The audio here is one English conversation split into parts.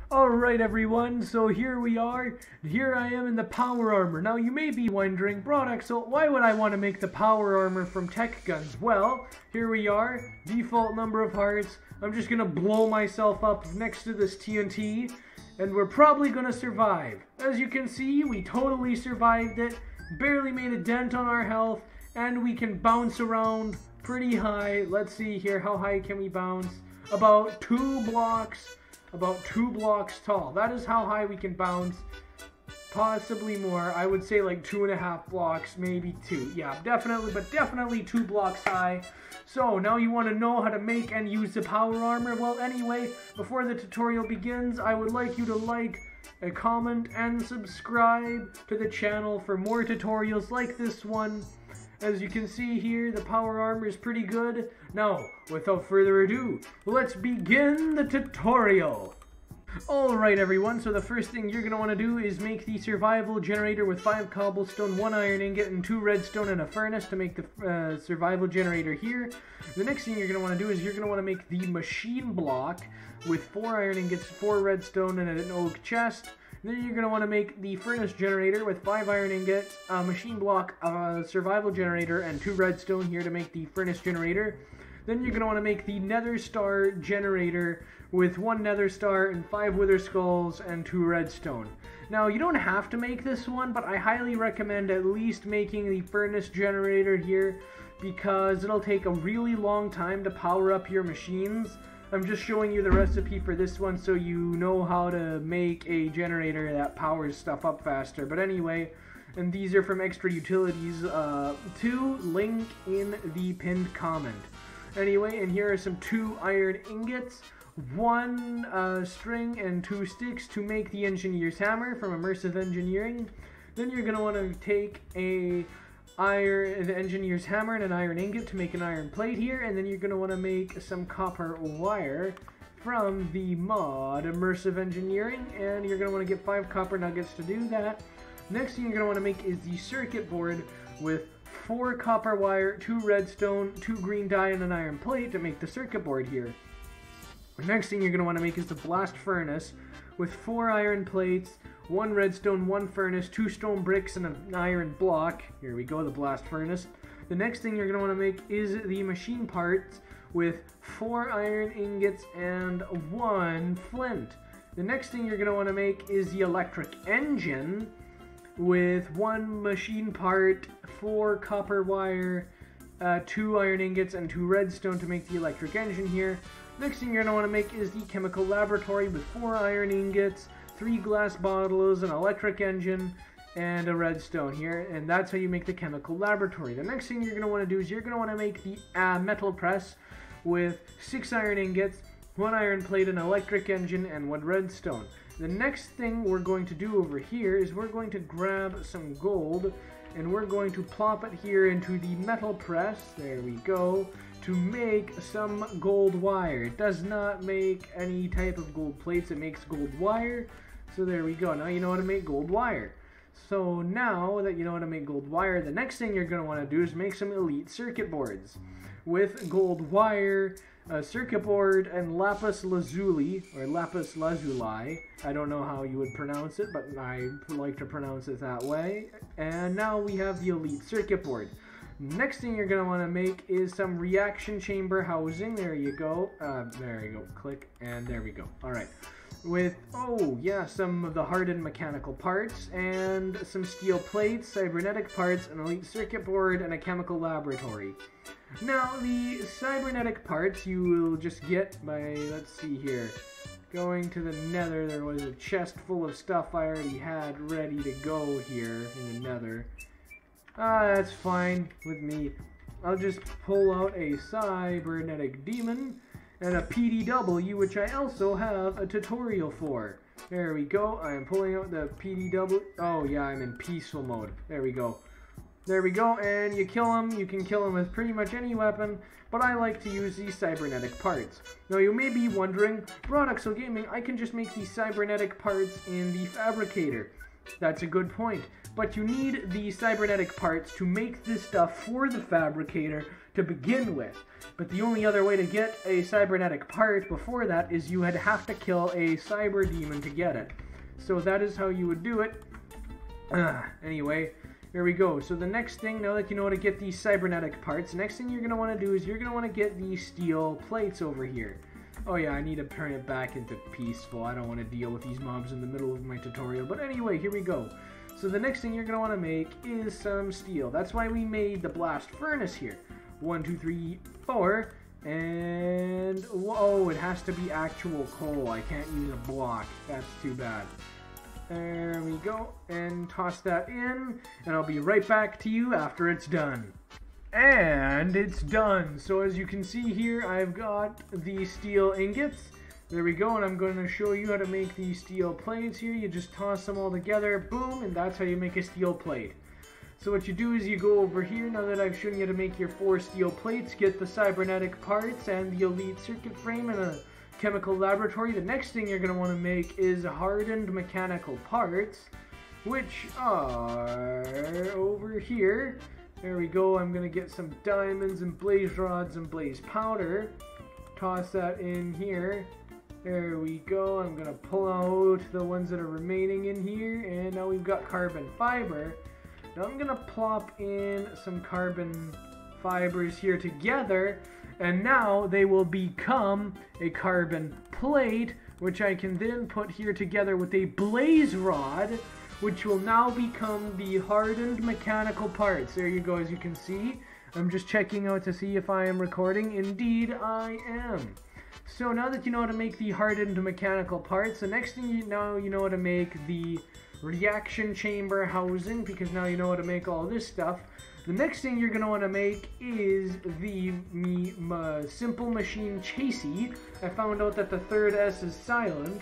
Alright everyone, so here we are. Here I am in the power armor. Now you may be wondering, Broadaxel, why would I want to make the power armor from Techguns? Well, here we are, default number of hearts. I'm just gonna blow myself up next to this TNT, and we're probably gonna survive. As you can see, we totally survived it, barely made a dent on our health, and we can bounce around pretty high. Let's see here, how high can we bounce? About 2 blocks tall. That is how high we can bounce. Possibly more. I would say like 2.5 blocks, maybe 2. Yeah, definitely 2 blocks high. So now you want to know how to make and use the power armor. Well, anyway, before the tutorial begins, I would like you to like, comment, and subscribe to the channel for more tutorials like this one. As you can see here, the power armor is pretty good. Now, without further ado, let's begin the tutorial. Alright everyone, so the first thing you're going to want to do is make the survival generator with 5 cobblestone, 1 iron ingot, and 2 redstone and a furnace to make the survival generator here. The next thing you're going to want to do is you're going to want to make the machine block with 4 iron ingots, 4 redstone, and an oak chest. Then you're going to want to make the furnace generator with 5 iron ingots, a machine block, a survival generator, and 2 redstone here to make the furnace generator. Then you're going to want to make the nether star generator with 1 nether star and 5 wither skulls and 2 redstone. Now, you don't have to make this one, but I highly recommend at least making the furnace generator here because it'll take a really long time to power up your machines. I'm just showing you the recipe for this one so you know how to make a generator that powers stuff up faster. But anyway, and these are from extra utilities, 2 link in the pinned comment. Anyway, and here are some 2 iron ingots, 1 string, and 2 sticks to make the engineer's hammer from immersive engineering. Then you're going to want to take an engineer's hammer and an iron ingot to make an iron plate here, and then you're going to want to make some copper wire from the mod immersive engineering, and you're going to want to get 5 copper nuggets to do that. Next thing you're going to want to make is the circuit board with 4 copper wire, 2 redstone, 2 green dye, and an iron plate to make the circuit board here. The next thing you're going to want to make is the blast furnace with 4 iron plates, 1 redstone, 1 furnace, 2 stone bricks, and an iron block. Here we go, the blast furnace. The next thing you're going to want to make is the machine parts with 4 iron ingots and 1 flint. The next thing you're going to want to make is the electric engine with 1 machine part, 4 copper wire, 2 iron ingots, and 2 redstone to make the electric engine here. Next thing you're going to want to make is the chemical laboratory with 4 iron ingots, 3 glass bottles, an electric engine, and a redstone here, and that's how you make the chemical laboratory. The next thing you're going to want to do is you're going to want to make the metal press with 6 iron ingots, 1 iron plate, an electric engine, and 1 redstone. The next thing we're going to do over here is we're going to grab some gold, and we're going to plop it here into the metal press, there we go, to make some gold wire. It does not make any type of gold plates, it makes gold wire. So there we go, now you know how to make gold wire. So now that you know how to make gold wire, the next thing you're going to want to do is make some elite circuit boards with gold wire, a circuit board, and lapis lazuli, or lapis lazuli. I don't know how you would pronounce it, but I like to pronounce it that way. And now we have the elite circuit board. Next thing you're going to want to make is some reaction chamber housing. There you go. There you go. Click, and there we go. Alright. With, oh yeah, some of the hardened mechanical parts, and some steel plates, cybernetic parts, an elite circuit board, and a chemical laboratory. Now, the cybernetic parts you will just get by, let's see here, going to the nether. There was a chest full of stuff I already had ready to go here in the nether. That's fine with me. I'll just pull out a cybernetic demon and a PDW, which I also have a tutorial for. There we go. I am pulling out the PDW. Oh yeah, I'm in peaceful mode. There we go. There we go, and you kill him. You can kill him with pretty much any weapon, but I like to use these cybernetic parts. Now you may be wondering, Broadaxel Gaming, I can just make these cybernetic parts in the fabricator. That's a good point. But you need the cybernetic parts to make this stuff for the fabricator to begin with. But the only other way to get a cybernetic part before that is you would have to kill a cyber demon to get it. So that is how you would do it. Anyway, here we go. So the next thing, now that you know how to get these cybernetic parts, the next thing you're going to want to do is you're going to want to get these steel plates over here. Oh yeah, I need to turn it back into peaceful. I don't want to deal with these mobs in the middle of my tutorial. But anyway, here we go. So the next thing you're going to want to make is some steel. That's why we made the blast furnace here. 1, 2, 3, 4. And, whoa, it has to be actual coal. I can't use a block. That's too bad. There we go. And toss that in. And I'll be right back to you after it's done. And it's done. So as you can see here, I've got the steel ingots. There we go, and I'm going to show you how to make these steel plates here. You just toss them all together, boom, and that's how you make a steel plate. So what you do is you go over here, now that I've shown you how to make your 4 steel plates, get the cybernetic parts and the elite circuit frame in a chemical laboratory. The next thing you're going to want to make is hardened mechanical parts, which are over here. There we go, I'm going to get some diamonds and blaze rods and blaze powder. Toss that in here. There we go. I'm going to pull out the ones that are remaining in here. And now we've got carbon fiber. Now I'm going to plop in some carbon fibers here together. And now they will become a carbon plate, which I can then put here together with a blaze rod, which will now become the hardened mechanical parts. There you go, as you can see. I'm just checking out to see if I am recording. Indeed, I am. So now that you know how to make the hardened mechanical parts, the next thing you know how to make the reaction chamber housing, because now you know how to make all this stuff. The next thing you're going to want to make is the simple machine chassis. I found out that the third S is silent.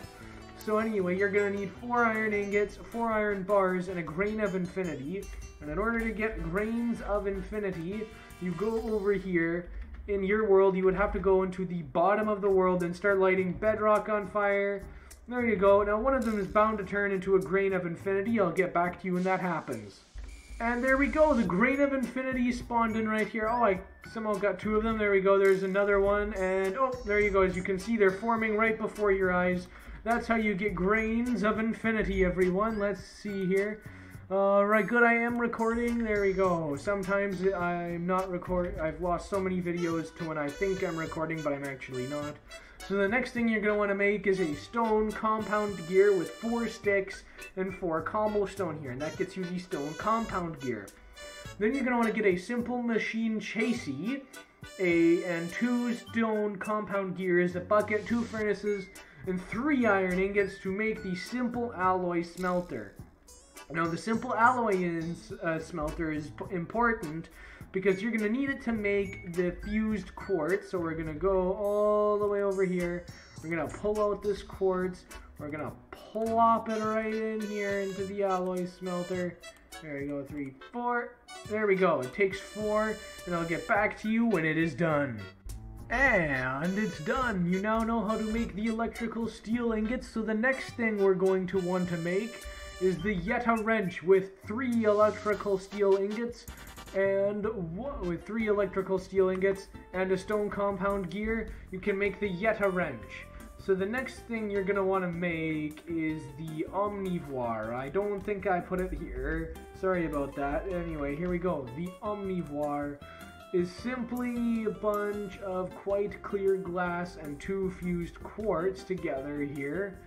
So anyway, you're going to need 4 iron ingots, 4 iron bars, and a grain of infinity. And in order to get grains of infinity, you go over here. In your world, you would have to go into the bottom of the world and start lighting bedrock on fire. There you go. Now one of them is bound to turn into a grain of infinity. I'll get back to you when that happens. And there we go. The grain of infinity spawned in right here. Oh, I somehow got 2 of them. There we go. There's another one. And oh, there you go. As you can see, they're forming right before your eyes. That's how you get grains of infinity, everyone. Let's see here. Right, good, I am recording. There we go. Sometimes I'm not recording. I've lost so many videos to when I think I'm recording, but I'm actually not. So the next thing you're going to want to make is a stone compound gear with 4 sticks and 4 cobblestone here. And that gets you the stone compound gear. Then you're going to want to get a simple machine chassis, and 2 stone compound gears, a bucket, 2 furnaces, and 3 iron ingots to make the simple alloy smelter. Now the simple alloy smelter is important because you're going to need it to make the fused quartz. So we're going to go all the way over here. We're going to pull out this quartz. We're going to plop it right in here into the alloy smelter. There we go, 3, 4. There we go. It takes 4, and I'll get back to you when it is done. And it's done. You now know how to make the electrical steel ingots. So the next thing we're going to want to make is the Yeta wrench with 3 electrical steel ingots and a stone compound gear. You can make the Yeta wrench. So the next thing you're going to want to make is the omnivoire. I don't think I put it here. Sorry about that. Anyway, here we go. The omnivoire is simply a bunch of quite clear glass and 2 fused quartz together here.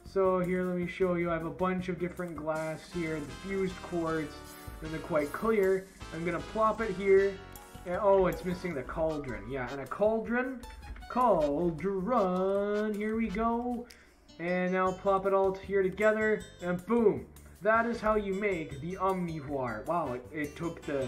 So here, let me show you. I have a bunch of different glass here, the fused quartz, and they're quite clear. I'm going to plop it here. And, oh, it's missing the cauldron. Yeah, and a cauldron. Here we go. And now plop it all here together, and boom. That is how you make the omnivoire. Wow, it took the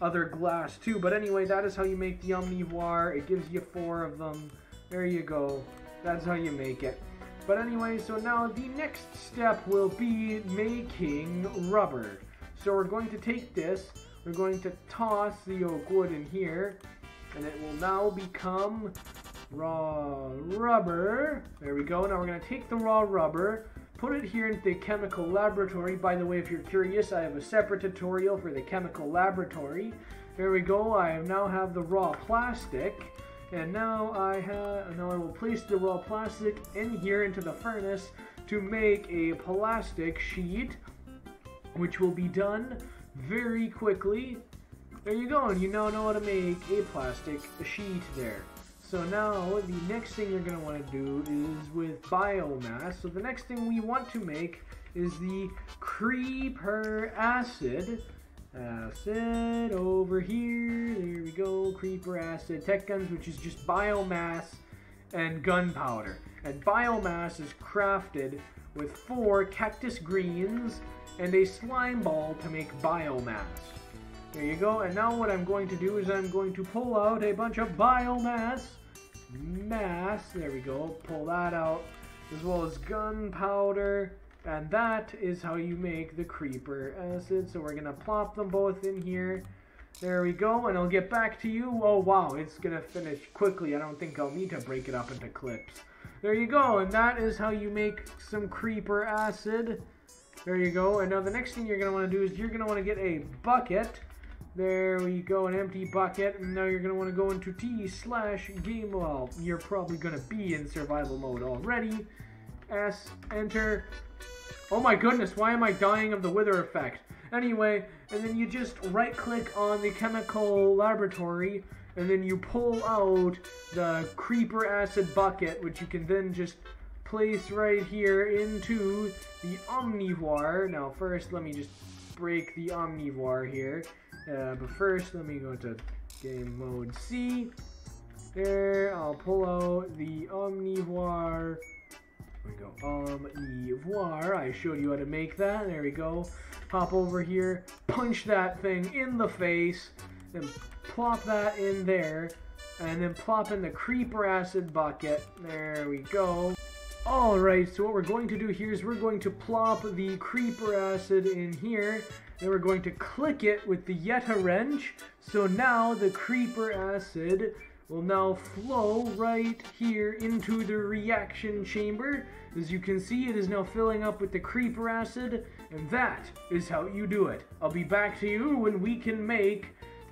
other glass too. But anyway, that is how you make the omnivoire. It gives you 4 of them. There you go. That's how you make it. But anyway, so now the next step will be making rubber. So we're going to take this, we're going to toss the oak wood in here, and it will now become raw rubber. There we go. Now we're going to take the raw rubber, put it here into the chemical laboratory. By the way, if you're curious, I have a separate tutorial for the chemical laboratory. There we go. I now have the raw plastic, and now I will place the raw plastic in here into the furnace to make a plastic sheet, which will be done very quickly. There you go, and you now know how to make a plastic sheet there. So now the next thing you're going to want to do is with biomass. So the next thing we want to make is the creeper acid. Acid over here. There we go. Creeper acid. Techguns, which is just biomass and gunpowder. And biomass is crafted with 4 cactus greens and a slime ball to make biomass. There you go. And now what I'm going to do is I'm going to pull out a bunch of biomass. There we go. Pull that out. As well as gunpowder. And that is how you make the creeper acid. So we're going to plop them both in here. There we go. And I'll get back to you. Oh, wow. It's going to finish quickly. I don't think I'll need to break it up into clips. There you go. And that is how you make some creeper acid. There you go. And now the next thing you're going to want to do is you're going to want to get a bucket. There we go, an empty bucket. And now you're going to want to go into T/game. Well, you're probably going to be in survival mode already. S, enter. Oh my goodness, why am I dying of the wither effect? Anyway, and then you just right click on the chemical laboratory, and then you pull out the creeper acid bucket, which you can then just place right here into the omnivoire. Now first, let me just break the omnivoire here. But first, let me go to game mode C. There, I'll pull out the omnivoire. There we go, omnivoire. I showed you how to make that. There we go. Hop over here, punch that thing in the face, then plop that in there, and then plop in the creeper acid bucket. There we go. Alright, so what we're going to do here is we're going to plop the creeper acid in here. Then we're going to click it with the Yeta wrench. So now the creeper acid will now flow right here into the reaction chamber. As you can see, it is now filling up with the creeper acid, and that is how you do it. I'll be back to you when we can make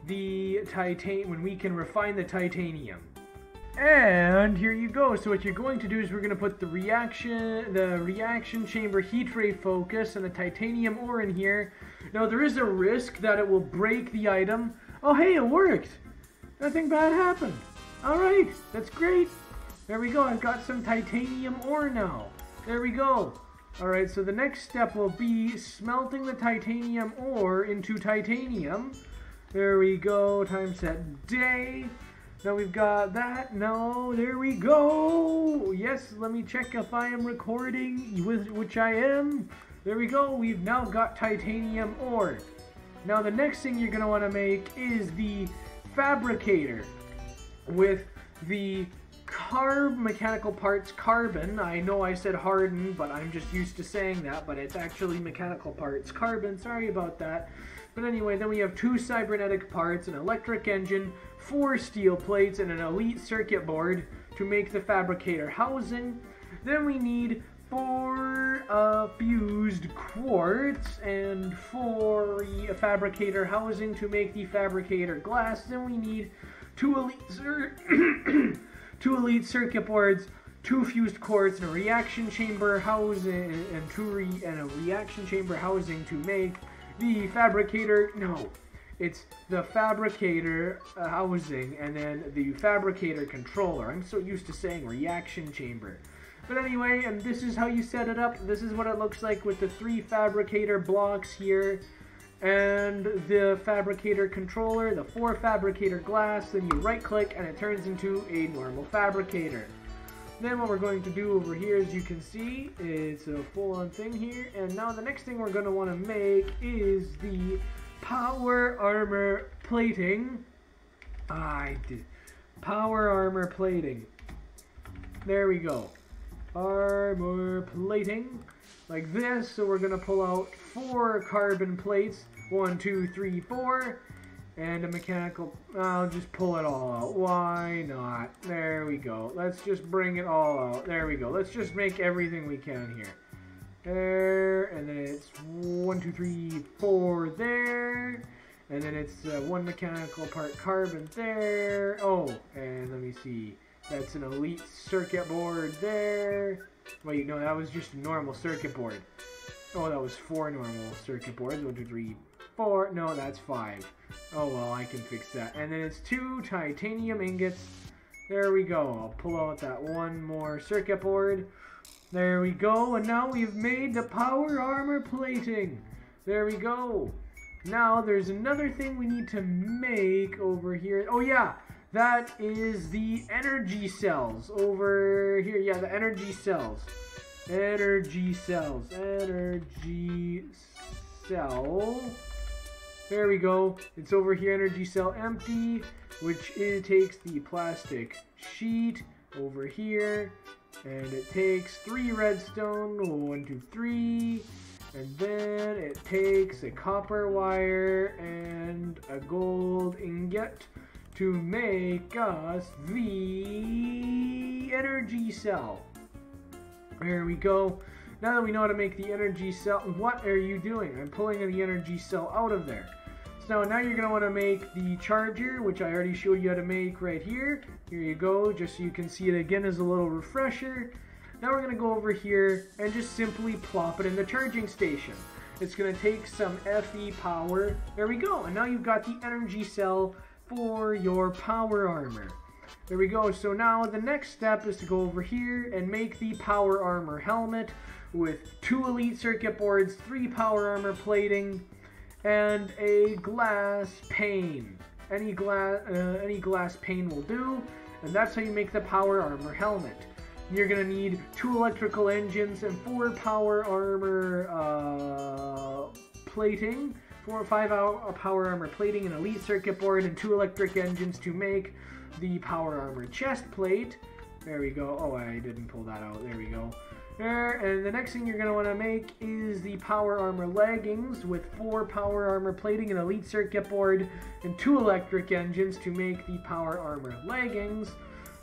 the when we can refine the titanium. And here you go. So what you're going to do is we're going to put the reaction chamber heat ray focus and the titanium ore in here. Now there is a risk that it will break the item. Oh hey, it worked! Nothing bad happened. Alright, that's great. There we go, I've got some titanium ore now. There we go. Alright, so the next step will be smelting the titanium ore into titanium. There we go, time set day. Now we've got that. No, there we go. Yes, let me check if I am recording, which I am. There we go. We've now got titanium ore. Now the next thing you're going to want to make is the fabricator with the mechanical parts carbon. I know I said harden, but I'm just used to saying that, but it's actually mechanical parts carbon. Sorry about that. But anyway, then we have 2 cybernetic parts, an electric engine, 4 steel plates, and an elite circuit board to make the fabricator housing. Then we need 4 fused quartz and 4 fabricator housing to make the fabricator glass. Then we need 2 elite circuit boards, 2 fused quartz, and a reaction chamber housing, and a reaction chamber housing to make the fabricator. No, it's the fabricator housing and then the fabricator controller. I'm so used to saying reaction chamber. But anyway, and this is how you set it up. This is what it looks like with the 3 fabricator blocks here and the fabricator controller, the 4 fabricator glass. Then you right click and it turns into a normal fabricator. Then what we're going to do over here, as you can see, it's a full-on thing here. And now the next thing we're going to want to make is the power armor plating. Power armor plating. There we go. Armor plating. Like this. So we're going to pull out 4 carbon plates. 1, 2, 3, 4. And a mechanical, I'll just pull it all out. Why not? There we go. Let's just bring it all out. There we go. Let's just make everything we can here. there, and then it's 1, 2, 3, 4 there, and then it's 1 mechanical part carbon there. Oh, and let me see, that's an elite circuit board there. Wait, no, that was just a normal circuit board. Oh, that was 4 normal circuit boards. 1, 2, 3, 4. No, that's 5. Oh well, I can fix that. And then it's 2 titanium ingots. There we go. I'll pull out that 1 more circuit board. There we go. And now we've made the power armor plating. There we go. Now there's another thing we need to make over here. Oh yeah, that is the energy cells over here. Yeah, the energy cells. Energy cells. Energy cell. There we go. It's over here, energy cell empty, which it takes the plastic sheet over here, and it takes 3 redstone, 1, 2, 3, and then it takes a copper wire and a gold ingot to make us the energy cell. There we go. Now that we know how to make the energy cell, what are you doing? I'm pulling the energy cell out of there. So now you're going to want to make the charger, which I already showed you how to make right here. Here you go, just so you can see it again as a little refresher. Now we're going to go over here and just simply plop it in the charging station. It's going to take some FE power. There we go. And now you've got the energy cell for your power armor. There we go. So now the next step is to go over here and make the power armor helmet with 2 elite circuit boards, 3 power armor plating, and a glass pane. Any glass pane will do, and that's how you make the power armor helmet. You're gonna need 2 electrical engines and 4 power armor plating, 4 or 5 power armor plating, an elite circuit board, and 2 electric engines to make the power armor chest plate. There we go. Oh, I didn't pull that out. There we go. There, and the next thing you're going to want to make is the power armor leggings with 4 power armor plating, an elite circuit board, and 2 electric engines to make the power armor leggings.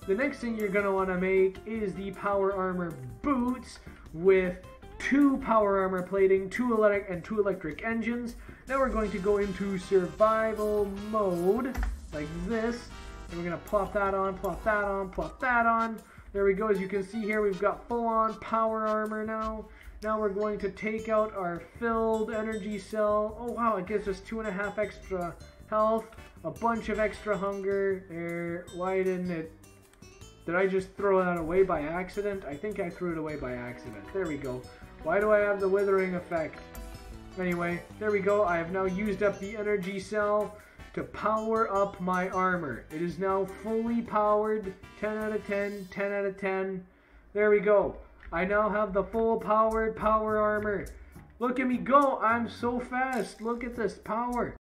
The next thing you're going to want to make is the power armor boots with 2 power armor plating, 2 electric engines. Now we're going to go into survival mode like this, and we're going to plop that on, plop that on, plop that on. There we go. As you can see here, we've got full-on power armor now. Now we're going to take out our filled energy cell. Oh wow, it gives us 2.5 extra health, a bunch of extra hunger. There, why didn't it? Did I just throw that away by accident? I think I threw it away by accident. There we go. Why do I have the withering effect? Anyway, there we go. I have now used up the energy cell to power up my armor. It is now fully powered. 10 out of 10, 10 out of 10. There we go. I now have the full powered power armor. Look at me go. I'm so fast. Look at this power.